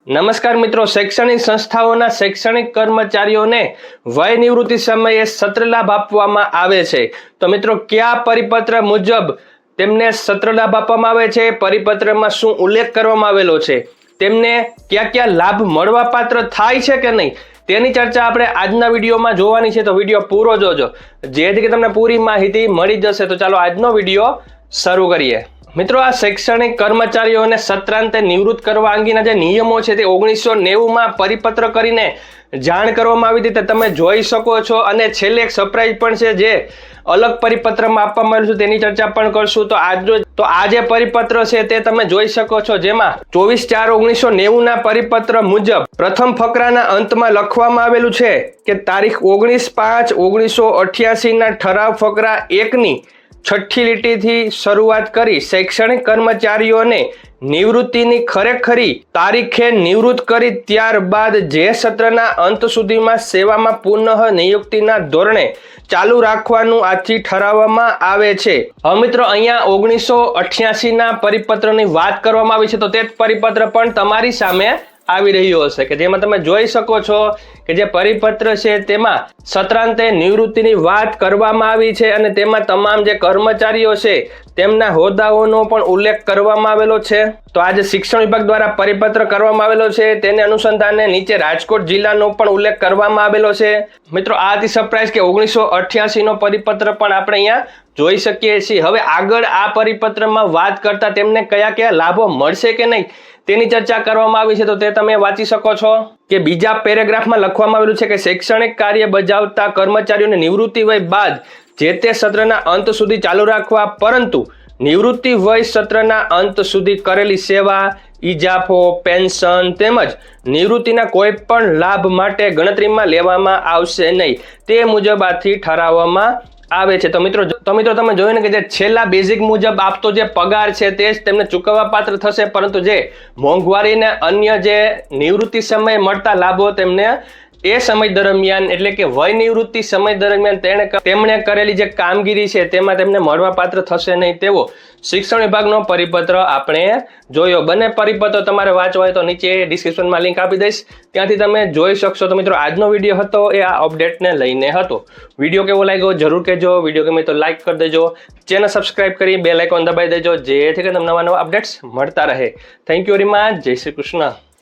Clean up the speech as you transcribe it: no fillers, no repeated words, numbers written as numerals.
નમસ્કાર મિત્રો, શૈક્ષણિક સંસ્થાઓના શૈક્ષણિક કર્મચારીઓને વય નિવૃત્તિ સમયે સત્ર લાભ આપવામાં આવે છે. તો મિત્રો, કયા પરિપત્ર મુજબ તેમને સત્ર લાભ આપવામાં આવે છે, પરિપત્રમાં શું ઉલ્લેખ કરવામાં આવેલો છે, તેમને કયા કયા લાભ મળવા પાત્ર થાય છે કે નહીં, તેની ચર્ચા આપણે આજના વિડીયોમાં જોવાની છે. તો વિડીયો પૂરો જોજો, જેથી કે તમને પૂરી માહિતી મળી જશે. તો ચાલો આજનો વિડીયો શરૂ કરીએ. મિત્રો, આ શૈક્ષણિક કર્મચારીઓને સત્રાંતે નિવૃત્ત કરવા અંગેના જે નિયમો છે તે 1990માં પરિપત્ર કરીને જાણ કરવામાં આવી હતી, તમે જોઈ શકો છો. અને છેલ્લે એક સરપ્રાઈઝ પણ છે જે અલગ પરિપત્રમાં આપવામાં આવ્યું છે, તેની ચર્ચા પણ કરશું. તો આ જે પરિપત્ર છે તે તમે જોઈ શકો છો, જેમાં 24/4/1990ના પરિપત્ર મુજબ પ્રથમ ફકરાના અંતમાં લખવામાં આવેલું છે કે તારીખ 19/5/1988ના ઠરાવ ફકરા 1ની છઠ્ઠી લીટીથી શરૂઆત કરી શૈક્ષણિક કર્મચારીઓને નિવૃત્તિની ખરેખરી તારીખે નિવૃત્ત કરી ત્યારબાદ જે સત્રના અંત સુધીમાં સેવામાં પુનઃ નિયુક્તિના ધોરણે ચાલુ રાખવાનું આથી ઠરાવવામાં આવે છે. હવે મિત્રો, અહીંયા 1988ના પરિપત્રની વાત કરવામાં આવી છે, તો તે જ પરિપત્ર પણ તમારી સામે આવી રહ્યો હશે કે જેમાં તમે જોઈ શકો છો કે જે પરિપત્ર છે તેમાં સત્રાંતે નિવૃત્તિની વાત કરવામાં આવી છે અને તેમાં તમામ જે કર્મચારીઓ છે તેમના હોદ્દાઓનો પણ ઉલ્લેખ કરવામાં આવેલો છે. તો આ જે શિક્ષણ વિભાગ દ્વારા પરિપત્ર કરવામાં આવેલો છે તેને અનુસંધાને નીચે રાજકોટ જિલ્લાનો પણ ઉલ્લેખ કરવામાં આવેલો છે. મિત્રો, આ હતી સરપ્રાઈઝ કે 1988નો પરિપત્ર પણ આપણે અહીંયા જોઈ શકીએ છીએ. હવે આગળ આ પરિપત્રમાં વાત કરતા તેમને કયા કયા લાભો મળશે કે નહીં તેની ચર્ચા કરવામાં આવી છે, તો તે તમે વાંચી શકો છો કે બીજા પેરેગ્રાફમાં લખવામાં આવેલું છે કે શૈક્ષણિક કાર્ય બજાવતા કર્મચારીઓને નિવૃત્તિ વય બાદ જે તે સત્રના અંત સુધી ચાલુ રાખવા, પરંતુ નિવૃત્તિ વય સત્રના અંત સુધી કરેલી સેવા, ઇજાફો, પેન્શન તેમજ નિવૃત્તિના કોઈ પણ લાભ માટે ગણતરીમાં લેવામાં આવશે નહીં, તે મુજબ આથી ઠરાવવામાં આવે છે. તો મિત્રો તમે જોયું ને કે જે છેલ્લા બેઝિક મુજબ આપતો જે પગાર છે તે જ તેમને ચૂકવવા પાત્ર થશે, પરંતુ જે મોંઘવારીને અન્ય જે નિવૃત્તિ સમયે મળતા લાભો તેમને એ સમય દરમિયાન એટલે કે વય નિવૃત્તિ સમય દરમિયાન તેમણે કરેલી જે કામગીરી છે તેમાં તેમને મળવા પાત્ર થશે નહીં, તેવો શિક્ષણ વિભાગનો પરિપત્ર આપણે જોયો. બંને પરિપત્રો તમારે વાંચવા હોય તો નીચે ડિસ્ક્રિપ્શનમાં લિંક આપી દઈશ, ત્યાંથી તમે જોઈ શકશો. તો મિત્રો, આજનો વિડીયો હતો એ આ અપડેટને લઈને હતો. વિડીયો કેવો લાગ્યો જરૂર કહેજો. વિડીયો ગમે તો લાઈક કરી દેજો, ચેનલ સબસ્ક્રાઇબ કરી બેલ આઇકોન દબાવી દેજો, જેથી કે તમને નવા નવા અપડેટ્સ મળતા રહે. Thank you very much. જય શ્રી કૃષ્ણ.